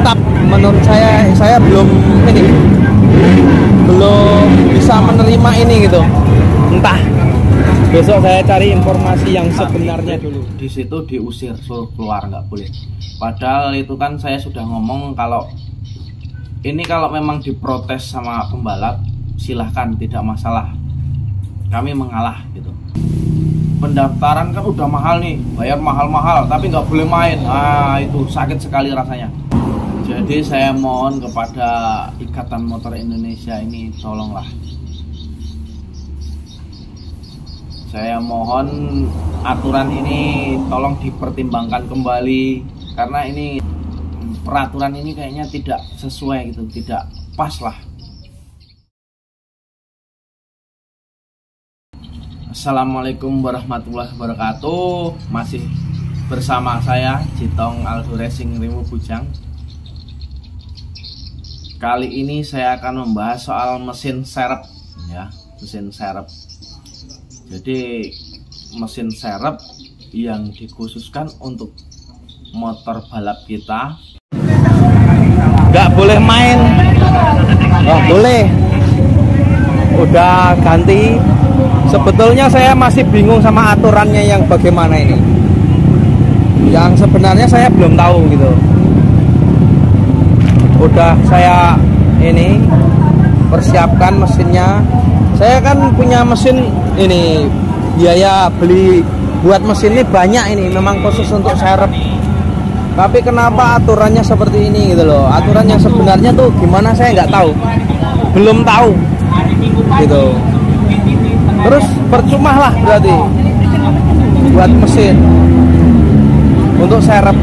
tetap menurut saya belum bisa menerima ini gitu. Entah, besok saya cari informasi yang sebenarnya dulu. Di situ diusir, suruh keluar, nggak boleh. Padahal itu kan saya sudah ngomong kalau ini kalau memang diprotes sama pembalap silahkan, tidak masalah, kami mengalah gitu. Pendaftaran kan udah mahal nih, bayar mahal-mahal tapi nggak boleh main. Itu sakit sekali rasanya. Jadi saya mohon kepada Ikatan Motor Indonesia ini, tolonglah, saya mohon aturan ini tolong dipertimbangkan kembali, karena ini peraturan ini kayaknya tidak sesuai gitu, tidak pas lah. Assalamualaikum warahmatullahi wabarakatuh. Masih bersama saya Jitong Aldo Racing Rimu Bujang. Kali ini saya akan membahas soal mesin serep ya, mesin serep. Jadi mesin serep yang dikhususkan untuk motor balap kita. Nggak boleh main, nggak boleh. Udah ganti. Sebetulnya saya masih bingung sama aturannya yang bagaimana ini. Yang sebenarnya saya belum tahu gitu. Udah saya ini persiapkan mesinnya. Saya kan punya mesin ini, biaya beli buat mesin ini banyak, ini memang khusus untuk serep. Tapi kenapa aturannya seperti ini gitu loh? Aturan yang sebenarnya tuh gimana saya nggak tahu, belum tahu gitu. Terus percuma lah berarti buat mesin untuk serep.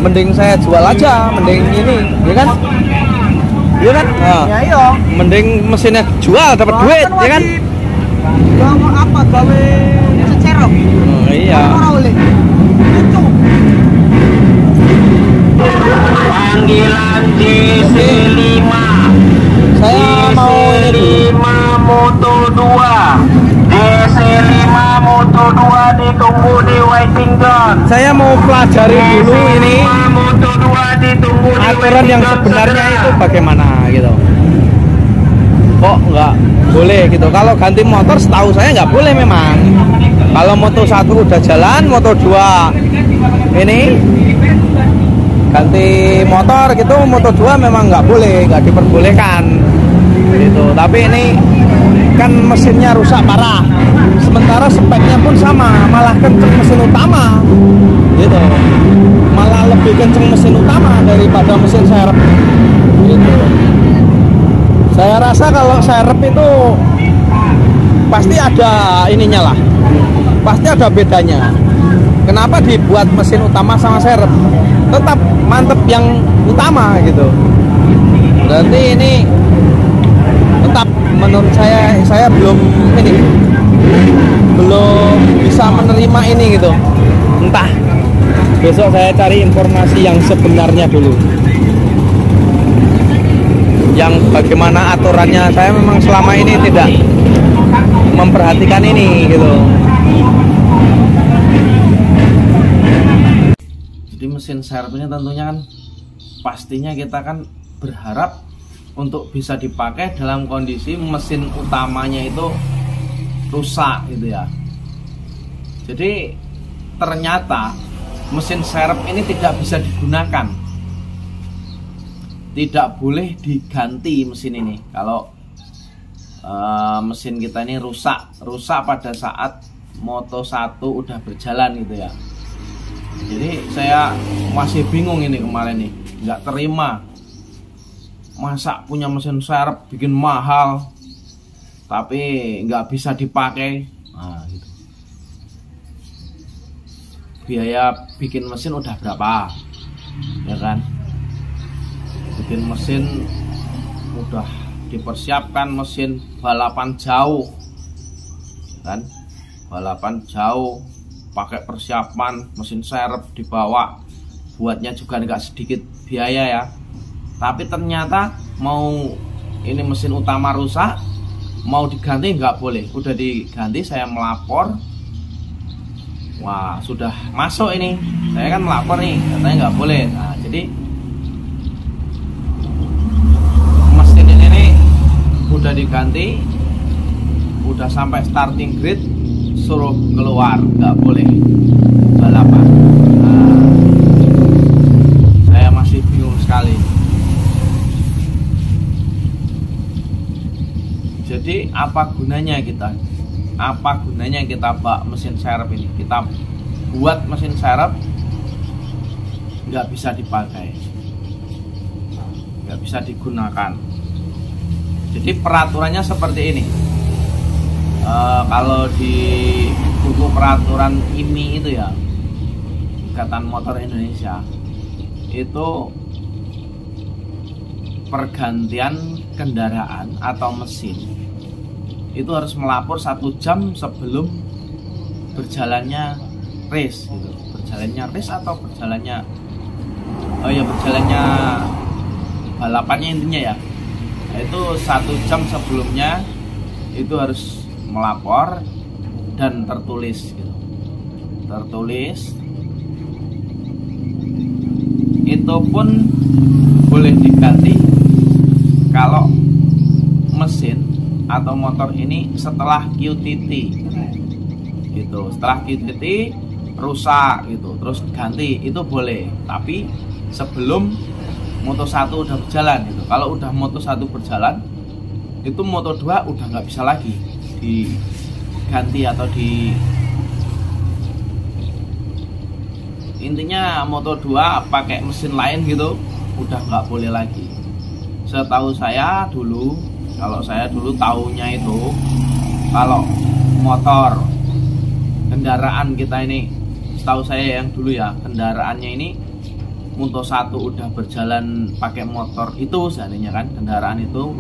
Mending saya jual aja, mending ini, ya kan? Iya kan? Nah, ya iya. Mending mesinnya jual dapat duit, kan ya kan? Gawe apa? Gawe serep. Oh, iya. Panggilan DC5. Saya mau DC5 Moto 2. DC5 Moto 2 ditunggu di waiting zone. Saya mau pelajari dulu ini Moto 2 ditunggu di aturan yang sebenarnya itu bagaimana gitu. Kok nggak boleh gitu? Kalau ganti motor setahu saya nggak boleh memang. Kalau Moto 1 udah jalan, Moto 2 ini ganti motor gitu, Moto 2 memang nggak boleh, nggak diperbolehkan gitu. Tapi ini kan mesinnya rusak parah, sementara speknya pun sama, malah kenceng mesin utama gitu, malah lebih kenceng mesin utama daripada mesin serep gitu. Saya rasa kalau serep itu pasti ada ininya lah, pasti ada bedanya. Kenapa dibuat mesin utama sama serep? Tetap mantep yang utama gitu. Berarti ini tetap menurut saya belum bisa menerima ini gitu. Entah, besok saya cari informasi yang sebenarnya dulu, yang bagaimana aturannya. Saya memang selama ini tidak memperhatikan ini gitu. Jadi mesin serep ini tentunya kan pastinya kita kan berharap untuk bisa dipakai dalam kondisi mesin utamanya itu rusak gitu ya. Jadi ternyata mesin serep ini tidak bisa digunakan, tidak boleh diganti mesin ini. Kalau mesin kita ini rusak pada saat Moto 1 udah berjalan gitu ya. Jadi saya masih bingung ini kemarin nih, nggak terima. Masa punya mesin serep bikin mahal tapi nggak bisa dipakai. Nah, gitu. Biaya bikin mesin udah berapa, ya kan? Bikin mesin udah dipersiapkan, mesin balapan jauh, kan? Balapan jauh, pakai persiapan, mesin serep dibawa, buatnya juga nggak sedikit biaya ya. Tapi ternyata mau ini mesin utama rusak, mau diganti nggak boleh. Udah diganti, saya melapor. Wah, sudah masuk ini. Saya kan melapor nih, katanya nggak boleh. Nah, jadi ganti, udah sampai starting grid suruh keluar, nggak boleh balapan. Nah, saya masih bingung sekali. Jadi apa gunanya kita? Apa gunanya kita bak mesin serep ini? Kita buat mesin serep nggak bisa dipakai, nggak bisa digunakan. Jadi peraturannya seperti ini. Kalau di buku peraturan IMI itu ya, Ikatan Motor Indonesia, itu pergantian kendaraan atau mesin itu harus melapor 1 jam sebelum berjalannya race gitu. Berjalannya race atau berjalannya berjalannya balapannya intinya ya. Itu 1 jam sebelumnya itu harus melapor dan tertulis gitu. Tertulis. Itu pun boleh diganti kalau mesin atau motor ini setelah QTT gitu. Setelah QTT rusak gitu, terus ganti itu boleh. Tapi sebelum Moto1 udah berjalan gitu. Kalau udah Moto1 berjalan, itu Moto2 udah nggak bisa lagi diganti atau intinya Moto2 pakai mesin lain gitu udah nggak boleh lagi. Setahu saya dulu, kalau saya dulu tahunya itu kalau motor kendaraan kita ini, setahu saya yang dulu ya, kendaraannya ini Moto1 udah berjalan pakai motor itu seandainya kan kendaraan itu,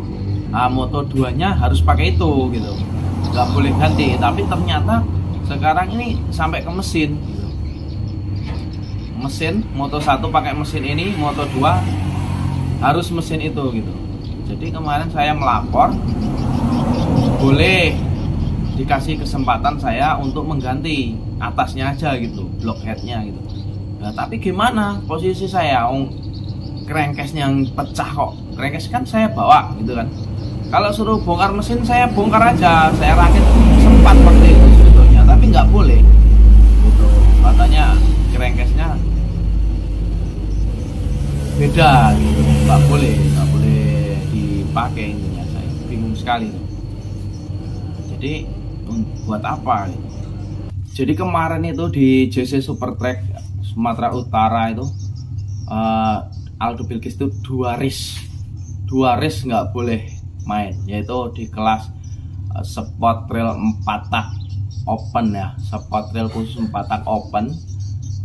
Moto2 nya harus pakai itu gitu, nggak boleh ganti. Tapi ternyata sekarang ini sampai ke mesin gitu. Mesin Moto1 pakai mesin ini, Moto2 harus mesin itu gitu. Jadi kemarin saya melapor, boleh dikasih kesempatan saya untuk mengganti atasnya aja gitu, blockheadnya gitu. Nah, tapi gimana posisi saya, crankcase-nya yang pecah kok. Crankcase kan saya bawa gitu kan. Kalau suruh bongkar mesin saya bongkar aja, saya rakit sempat seperti itu sebetulnya, tapi nggak boleh gitu. Katanya crankcase-nya beda gitu, nggak boleh dipakai. Intinya saya bingung sekali. Jadi buat apa gitu. Jadi kemarin itu di JC Super Track Sumatera Utara itu Aldo Bilkis itu 2 race nggak boleh main, yaitu di kelas Sport Trail 4 tak open ya, Sport Trail khusus 4 tak open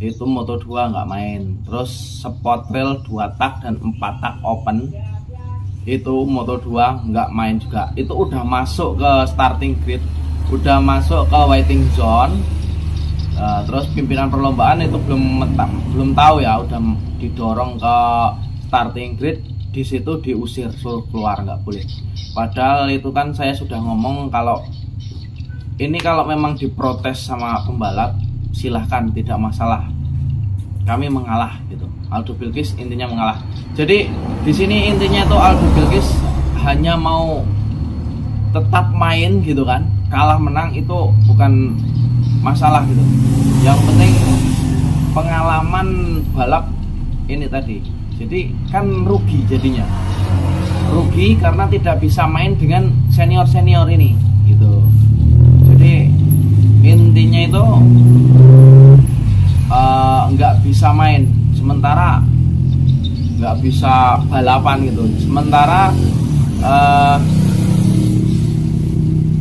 itu Moto2 nggak main. Terus Sport Trail 2 tak dan 4 tak open itu Moto2 nggak main juga. Itu udah masuk ke starting grid, udah masuk ke waiting zone. Terus pimpinan perlombaan itu belum tahu ya, udah didorong ke starting grid, di situ diusir, suruh keluar, nggak boleh. Padahal itu kan saya sudah ngomong kalau ini kalau memang diprotes sama pembalap silahkan, tidak masalah, kami mengalah gitu. Aldo Bilkis intinya mengalah. Jadi di sini intinya itu Aldo Bilkis hanya mau tetap main gitu kan, kalah menang itu bukan masalah gitu. Yang penting pengalaman balap ini tadi. Jadi kan rugi jadinya, rugi karena tidak bisa main dengan senior ini gitu. Jadi intinya itu nggak bisa main, sementara nggak bisa balapan gitu. Sementara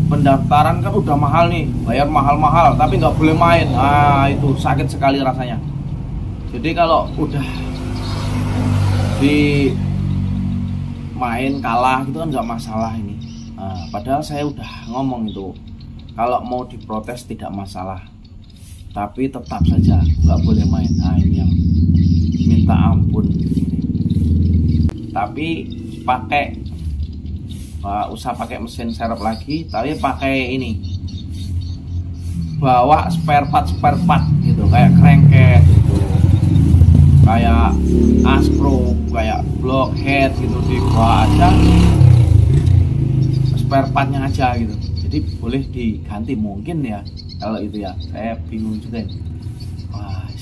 pendaftaran kan udah mahal nih, bayar mahal-mahal, tapi nggak boleh main. Itu sakit sekali rasanya. Jadi kalau udah di main kalah gitu kan nggak masalah ini. Padahal saya udah ngomong itu, kalau mau diprotes tidak masalah, tapi tetap saja nggak boleh main. Ini yang minta ampun. Tapi pakai usah pakai mesin serep lagi, tapi pakai ini, bawa spare part gitu, kayak crankcase gitu, kayak aspro, kayak blockhead gitu, dibawa aja spare partnya aja gitu. Jadi boleh diganti mungkin ya, kalau itu ya. Saya bingung juga ini. Wah,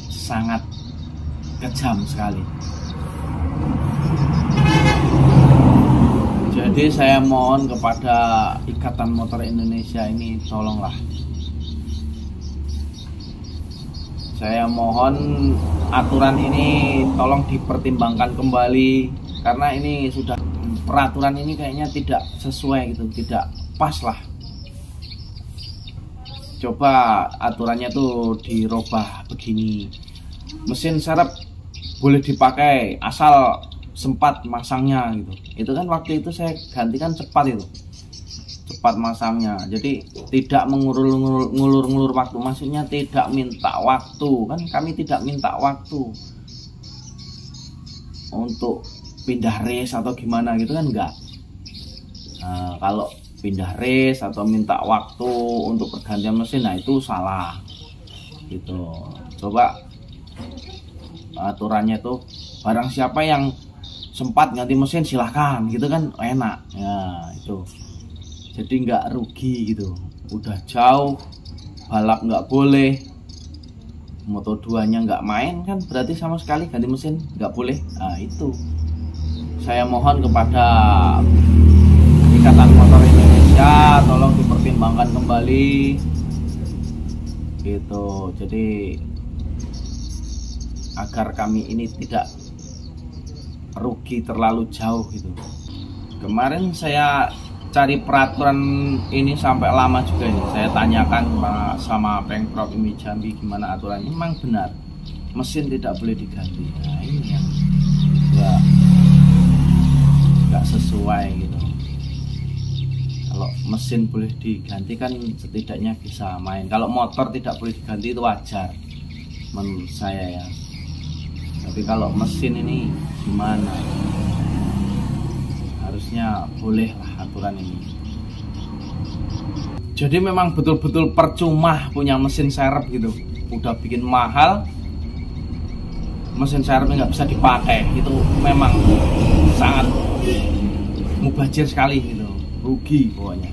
sangat kejam sekali. Jadi saya mohon kepada Ikatan Motor Indonesia ini, tolonglah. Saya mohon aturan ini tolong dipertimbangkan kembali, karena ini sudah, peraturan ini kayaknya tidak sesuai gitu, tidak pas lah. Coba aturannya tuh dirubah begini. Mesin serep boleh dipakai asal sempat masangnya gitu. Itu kan waktu itu saya gantikan cepat itu, cepat masangnya. Jadi tidak mengulur-ngulur waktu, maksudnya tidak minta waktu. Kan kami tidak minta waktu untuk pindah race atau gimana gitu kan, enggak. Nah, kalau pindah race atau minta waktu untuk pergantian mesin, nah itu salah gitu. Coba aturannya tuh barang siapa yang sempat ganti mesin silahkan gitu kan, enak ya itu. Jadi nggak rugi gitu. Udah jauh balap nggak boleh, Moto2 nya nggak main kan, berarti sama sekali ganti mesin nggak boleh. Nah itu saya mohon kepada Ikatan Motor Indonesia, tolong dipertimbangkan kembali gitu. Jadi agar kami ini tidak rugi terlalu jauh gitu. Kemarin saya cari peraturan ini sampai lama juga ini. Saya tanyakan sama Pemprov IMI Jambi gimana aturannya. Memang benar mesin tidak boleh diganti. Nah ini yang nggak sesuai gitu. Kalau mesin boleh diganti kan setidaknya bisa main. Kalau motor tidak boleh diganti itu wajar menurut saya ya. Tapi kalau mesin ini gimana? Harusnya boleh lah aturan ini. Jadi memang betul-betul percuma punya mesin serep gitu. Udah bikin mahal, mesin serepnya nggak bisa dipakai. Itu memang sangat mubazir sekali gitu. Rugi pokoknya.